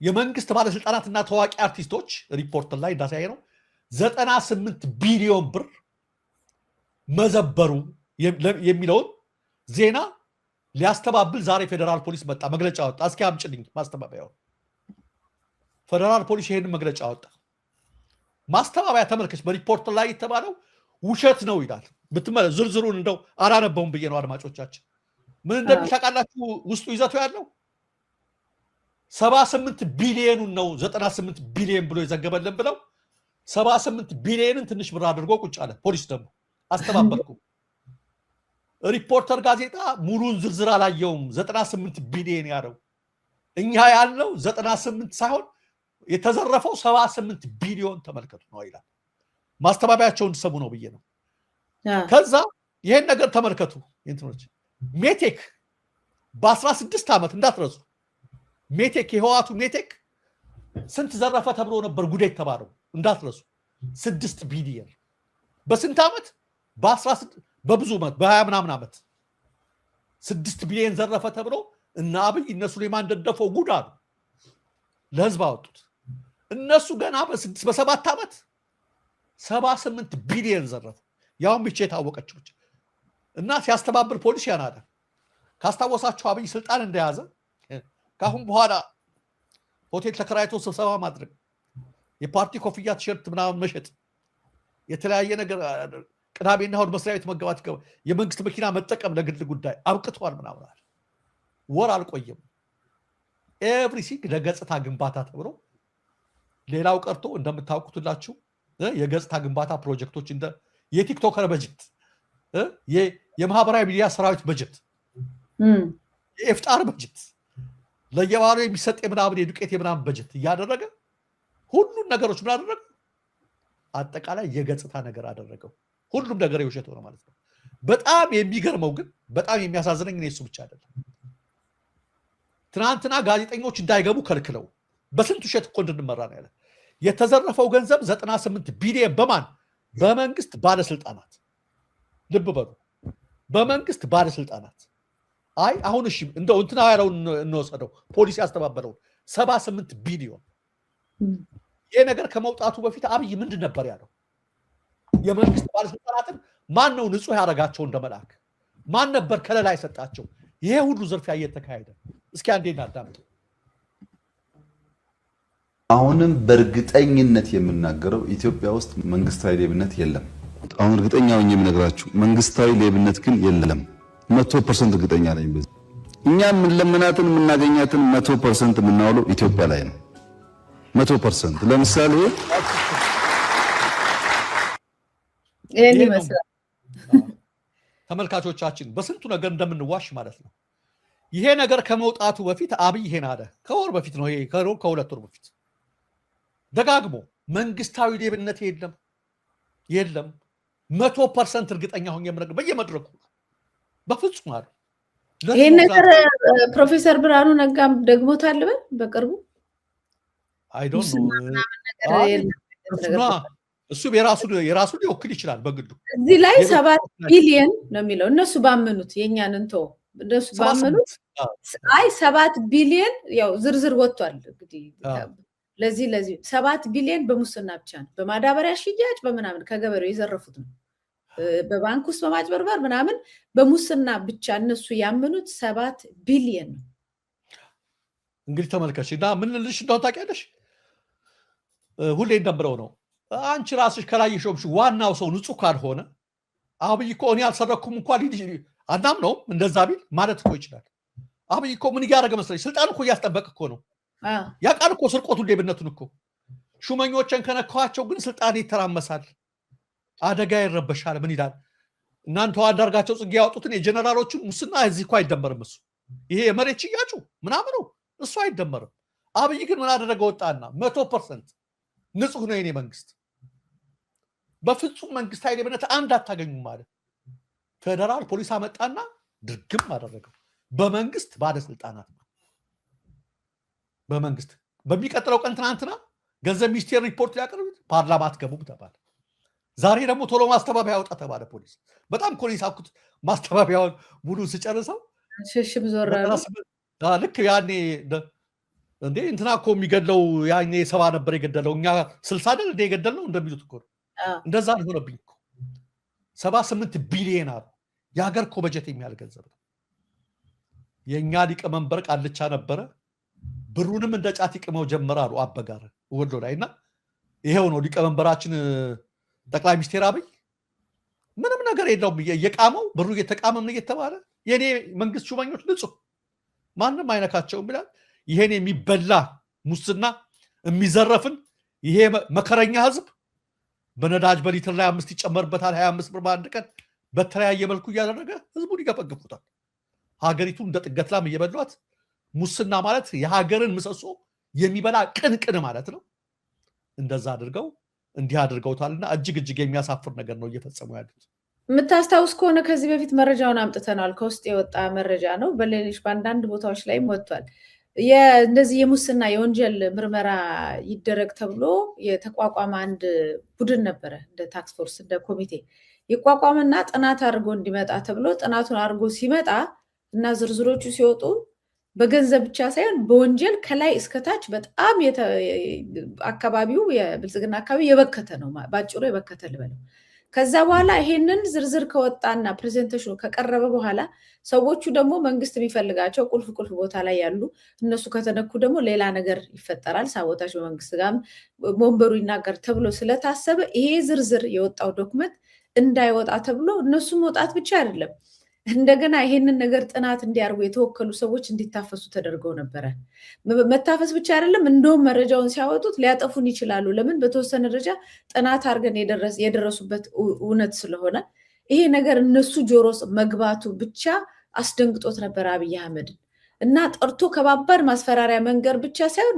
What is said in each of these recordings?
የመንግስት ባለስልጣናትና ታዋቂ አርቲስቶች ሪፖርት ላይ እንዳሳየ ነው 98 ቢሊዮን ብር መዘበሩ የሚለውን ዜና ሊያስተባብል ዛሬ ፌደራል ፖሊስ መጣ መግለጫ ወጣ። እስኪ አምጪልኝ ማስተባበያው። ፌደራል ፖሊስ ይሄን መግለጫ ወጣ። ማስተባበያ ተመልከች። በሪፖርት ላይ የተባለው ውሸት ነው ይላል። ብትመለ ዝርዝሩን እንደው አላነበውም ብዬ ነው አድማጮቻችን። ምን እንደሚታቃላችሁ ውስጡ ይዘቱ ያለው 78 ቢሊዮኑን ነው 98 ቢሊዮን ብሎ ይዘገበልን ብለው 78 ቢሊዮንን ትንሽ ብር አድርጎ ቁጭ አለ። ፖሊስ ደግሞ አስተባበልኩ። ሪፖርተር ጋዜጣ ሙሉን ዝርዝር አላየውም 98 ቢሊዮን ያለው። እኛ ያለው 98 ሳይሆን የተዘረፈው 78 ቢሊዮን ተመልከቱ ነው ይላል። ማስተባበያቸውን ሰሙ ነው ብዬ ነው። ከዛ ይሄን ነገር ተመልከቱ። እንትኖች ሜቴክ በ16 ዓመት እንዳትረሱ ሜቴክ የህዋቱ ሜቴክ ስንት ዘረፈ ተብሎ ነበር ጉዳይ ተባለው እንዳትረሱ 6 ቢሊዮን በስንት ዓመት በ16 በብዙ ዓመት በ20 ምናምን ዓመት 6 ቢሊዮን ዘረፈ ተብሎ እና አብይ እነ ሱሌማን ደደፈው ጉዳ ነው ለህዝብ አወጡት። እነሱ ገና በ7 ዓመት 78 ቢሊዮን ዘረፉ። ያውም ብቻ የታወቀችው እና ሲያስተባብር ፖሊስ ያናደ ካስታወሳችሁ አብይ ስልጣን እንደያዘ ካሁን በኋላ ሆቴል ተከራይቶ ስብሰባ ማድረግ የፓርቲ ኮፍያ ቲሸርት ምናምን መሸጥ የተለያየ ነገር ቅዳሜና እሑድ መስሪያ ቤት መገባት የመንግስት መኪና መጠቀም ለግል ጉዳይ አብቅቷል ምናምን አለ። ወር አልቆየም ኤቭሪሲንግ ለገጽታ ግንባታ ተብሎ ሌላው ቀርቶ እንደምታውቁትላችሁ የገጽታ ግንባታ ፕሮጀክቶች እንደ የቲክቶከር በጀት የማህበራዊ ሚዲያ ሰራዊት በጀት የኢፍጣር በጀት ለየባሉ የሚሰጥ የምናምን የዱቄት የምናምን በጀት እያደረገ ሁሉን ነገሮች ምን አደረገ? አጠቃላይ የገጽታ ነገር አደረገው። ሁሉም ነገር የውሸት ሆነ ማለት ነው። በጣም የሚገርመው ግን በጣም የሚያሳዝነኝ እሱ ብቻ አይደለም። ትናንትና ጋዜጠኞች እንዳይገቡ ከልክለው በስንት ውሸት እኮ እንድንመራ ነው ያለ። የተዘረፈው ገንዘብ 98 ቢሊዮን በማን? በመንግስት ባለስልጣናት። ልብ በሉ በመንግስት ባለስልጣናት። አይ አሁን እሺ እንደው እንትና ያለውን እንወሰደው ፖሊስ ያስተባበረው 78 ቢሊዮን ይሄ ነገር ከመውጣቱ በፊት አብይ ምንድን ነበር ያለው? የመንግስት ባለስልጣናትን ማን ነው ንጹህ ያደረጋቸው እንደመላክ? ማን ነበር ከለላ የሰጣቸው? ይሄ ሁሉ ዝርፊያ እየተካሄደ እስኪ አንዴ እናዳምጥ። አሁንም በእርግጠኝነት የምናገረው ኢትዮጵያ ውስጥ መንግስታዊ ሌብነት የለም። አሁን እርግጠኛ ሆኜ የምነግራችሁ መንግስታዊ ሌብነት ግን የለም። 100% እርግጠኛ ነኝ። በዚህ እኛ የምንለምናትን የምናገኛትን 100% የምናውለው ኢትዮጵያ ላይ ነው። 100% ለምሳሌ ይሄን ይመስላል። ተመልካቾቻችን በስንቱ ነገር እንደምንዋሽ ማለት ነው። ይሄ ነገር ከመውጣቱ በፊት አብይ ይሄን አለ። ከወር በፊት ነው ይሄ ከሁለት ወር በፊት ደጋግሞ መንግስታዊ ሌብነት የለም 100% እርግጠኛ ሆኜ የምነግርህ በየመድረኩ በፍጹም አለ። ይሄን ነገር ፕሮፌሰር ብርሃኑ ነጋም ደግሞታል በቅርቡ አይ ዶንት ኖ እሱ የራሱ ሊወክል ይችላል በግዱ። እዚህ ላይ 7 ቢሊዮን ነው የሚለው እነሱ ባመኑት የኛን እንተው እነሱ ባመኑት አይ 7 ቢሊዮን ያው ዝርዝር ወጥቷል እንግዲህ ለዚህ 7 ቢሊዮን በሙስና ብቻ ነው በማዳበሪያ ሽያጭ በመናምን ከገበሬው የዘረፉት ነው በባንክ ውስጥ በማጭበርበር ምናምን በሙስና ብቻ እነሱ ያመኑት 7 ቢሊዮን ነው። እንግዲህ ተመልከሽ እና ምን ልልሽ እንደው ታውቂያለሽ ሁሌ እንደምለው ነው አንቺ ራስሽ ከላይ የሾምሽ ዋናው ሰው ንጹህ ካልሆነ አብይ እኮ እኔ አልሰረኩም እንኳን አናም ነው እንደዛ ቢል ማለት እኮ ይችላል። አብይ እኮ ምን እያደረገ መሰለሽ ስልጣን እኮ እያስጠበቅ እኮ ነው ያቃል እኮ ስርቆቱን ሌብነቱን እኮ ሹመኞችን ከነካቸው ግን ስልጣን ይተራመሳል አደጋ ይረበሻል። ምን ይላል እናንተ አንዳርጋቸው ጽጌ ያወጡትን የጀነራሎችን ሙስና እዚህ እኮ አይደመርም። እሱ ይሄ የመሬት ሽያጩ ምናምኑ እሱ አይደመርም። አብይ ግን ምን አደረገ ወጣና 100% ንጹህ ነው የኔ መንግስት። በፍጹም መንግስታዊ ሌብነት አንድ አታገኙም ማለት ፌደራል ፖሊስ አመጣና ድርግም አደረገው በመንግስት ባለስልጣናት ነው። በመንግስት በሚቀጥለው ቀን ትናንትና ገንዘብ ሚኒስቴር ሪፖርት ያቀርብ ፓርላማ አትገቡም ተባለ። ዛሬ ደግሞ ቶሎ ማስተባበያ ያወጣ ተባለ ፖሊስ። በጣም እኮ ነው የሳኩት ማስተባበያውን ሙሉ ስጨርሰው ሽሽም ዞራሉ። ልክ ያኔ እንዴ እንትና እኮ የሚገድለው ያኔ 70 ነበር የገደለው እኛ 60 አይደል እንደ የገደልነው እንደሚሉት እኮ እንደዛ ሆነብኝ እኮ 78 ቢሊዮን አሉ የሀገር እኮ በጀት የሚያል ገንዘብ ነው የኛ ሊቀመንበር ቃልቻ ነበረ ብሩንም እንደ ጫት ይቅመው ጀመረ አሉ አበጋር ወሎ ላይና ይሄው ነው ሊቀመንበራችን ጠቅላይ ሚኒስትር አብይ ምንም ነገር የለውም የቃመው ብሩ እየተቃመም ነው እየተባለ የኔ መንግስት ሹመኞች ንጹህ ማንንም አይነካቸውም ይላል ይሄን የሚበላ ሙስና የሚዘረፍን ይሄ መከረኛ ህዝብ በነዳጅ በሊትር ላይ 5 ይጨመርበታል 25 ብር በአንድ ቀን በተለያየ መልኩ ያደረገ ህዝቡን ይገፈግፉታል ሀገሪቱ እንደ ጥገት ላም እየበሏት ሙስና ማለት የሀገርን ምሰሶ የሚበላ ቅንቅን ማለት ነው እንደዛ አድርገው እንዲህ አድርገውታልና እጅግ የሚያሳፍር ነገር ነው እየፈጸሙ ያሉት ምታስታውስ ከሆነ ከዚህ በፊት መረጃውን አምጥተናል ከውስጥ የወጣ መረጃ ነው በሌሎች በአንዳንድ ቦታዎች ላይ ወጥቷል እንደዚህ የሙስና የወንጀል ምርመራ ይደረግ ተብሎ የተቋቋመ አንድ ቡድን ነበረ እንደ ታክስ ፎርስ እንደ ኮሚቴ ይቋቋምና ጥናት አድርጎ እንዲመጣ ተብሎ ጥናቱን አድርጎ ሲመጣ እና ዝርዝሮቹ ሲወጡ በገንዘብ ብቻ ሳይሆን በወንጀል ከላይ እስከታች በጣም አካባቢው የብልጽግና አካባቢ የበከተ ነው ባጭሩ የበከተ ልበለው ከዛ በኋላ ይሄንን ዝርዝር ከወጣና ፕሬዘንቴሽኑ ከቀረበ በኋላ ሰዎቹ ደግሞ መንግስት የሚፈልጋቸው ቁልፍ ቦታ ላይ ያሉ እነሱ ከተነኩ ደግሞ ሌላ ነገር ይፈጠራል ሳቦታጅ በመንግስት ጋር ወንበሩ ይናገር ተብሎ ስለታሰበ ይሄ ዝርዝር የወጣው ዶክመንት እንዳይወጣ ተብሎ እነሱ መውጣት ብቻ አይደለም እንደገና ይሄንን ነገር ጥናት እንዲያርጉ የተወከሉ ሰዎች እንዲታፈሱ ተደርገው ነበር መታፈስ ብቻ አይደለም እንደውም መረጃውን ሲያወጡት ሊያጠፉን ይችላሉ ለምን በተወሰነ ደረጃ ጥናት አርገን የደረሱበት እውነት ስለሆነ ይሄ ነገር እነሱ ጆሮስ መግባቱ ብቻ አስደንግጦት ነበር አብይ አህመድ እና ጠርቶ ከባባድ ማስፈራሪያ መንገር ብቻ ሳይሆን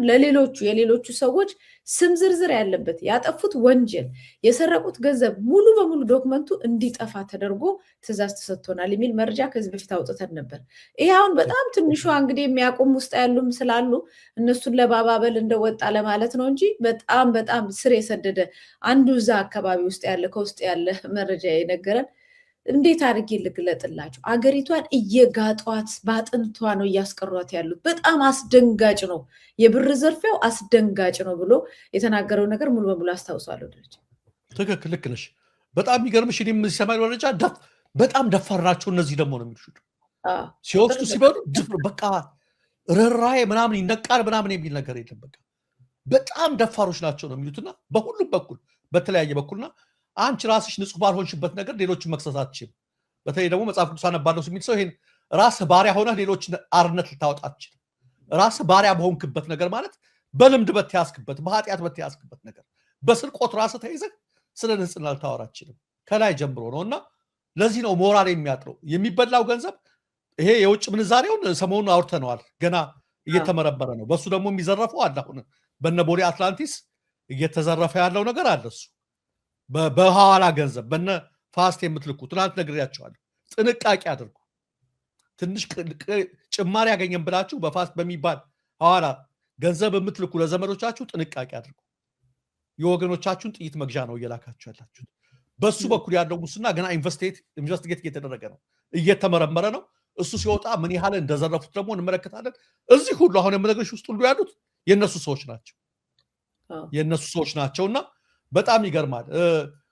የሌሎቹ ሰዎች ስም ዝርዝር ያለበት ያጠፉት ወንጀል የሰረቁት ገንዘብ ሙሉ በሙሉ ዶክመንቱ እንዲጠፋ ተደርጎ ትዕዛዝ ተሰጥቶናል የሚል መረጃ ከዚህ በፊት አውጥተን ነበር ይሄ አሁን በጣም ትንሹ እንግዲህ የሚያቆም ውስጥ ያሉም ስላሉ እነሱን ለባባበል እንደወጣ ለማለት ነው እንጂ በጣም ስር የሰደደ አንዱ እዛ አካባቢ ውስጥ ያለ ከውስጥ ያለ መረጃ የነገረን እንዴት አድርጌ ልግለጥላችሁ አገሪቷን እየጋጧት ባጥንቷ ነው እያስቀሯት ያሉት በጣም አስደንጋጭ ነው የብር ዘርፊያው አስደንጋጭ ነው ብሎ የተናገረው ነገር ሙሉ በሙሉ አስታውሳለሁ ደረጃ ትክክል ልክ ነሽ በጣም የሚገርምሽ እኔም ሲሰማኝ ደረጃ በጣም ደፋራቸው እነዚህ ደግሞ ነው የሚሉት ሲወስዱ ሲበሉ በቃ ረራዬ ምናምን ይነቃል ምናምን የሚል ነገር የለም በጣም ደፋሮች ናቸው ነው የሚሉትና በሁሉም በኩል በተለያየ በኩልና አንቺ ራስሽ ንጹህ ባልሆንሽበት ነገር ሌሎችን መክሰስ አትችልም በተለይ ደግሞ መጽሐፍ ቅዱስ አነባለሁ የሚል ሰው ይሄን ራስ ባሪያ ሆነህ ሌሎችን አርነት ልታወጣ አትችልም ራስ ባሪያ በሆንክበት ነገር ማለት በልምድ በተያዝክበት በኃጢአት በተያዝክበት ነገር በስርቆት ራስ ተይዘህ ስለ ንጽህና ልታወራ አትችልም ከላይ ጀምሮ ነውና ለዚህ ነው ሞራል የሚያጥረው የሚበላው ገንዘብ ይሄ የውጭ ምንዛሬውን ሰሞኑን አውርተነዋል ገና እየተመረመረ ነው በሱ ደግሞ የሚዘረፈው አለ አሁን በነቦሌ አትላንቲስ እየተዘረፈ ያለው ነገር አለ እሱ በሐዋላ ገንዘብ በነ ፋስት የምትልኩ ትናንት ነግሬያቸዋለሁ ጥንቃቄ አድርጉ ትንሽ ጭማሪ ያገኘን ብላችሁ በፋስት በሚባል ሐዋላ ገንዘብ የምትልኩ ለዘመዶቻችሁ ጥንቃቄ አድርጉ የወገኖቻችሁን ጥይት መግዣ ነው እየላካችሁ ያላችሁት በሱ በኩል ያለው ሙስና ገና ኢንቨስቲጌት እየተደረገ ነው እየተመረመረ ነው እሱ ሲወጣ ምን ያህል እንደዘረፉት ደግሞ እንመለከታለን እዚህ ሁሉ አሁን የምነግርሽ ውስጥ ሁሉ ያሉት የነሱ ሰዎች ናቸውና በጣም ይገርማል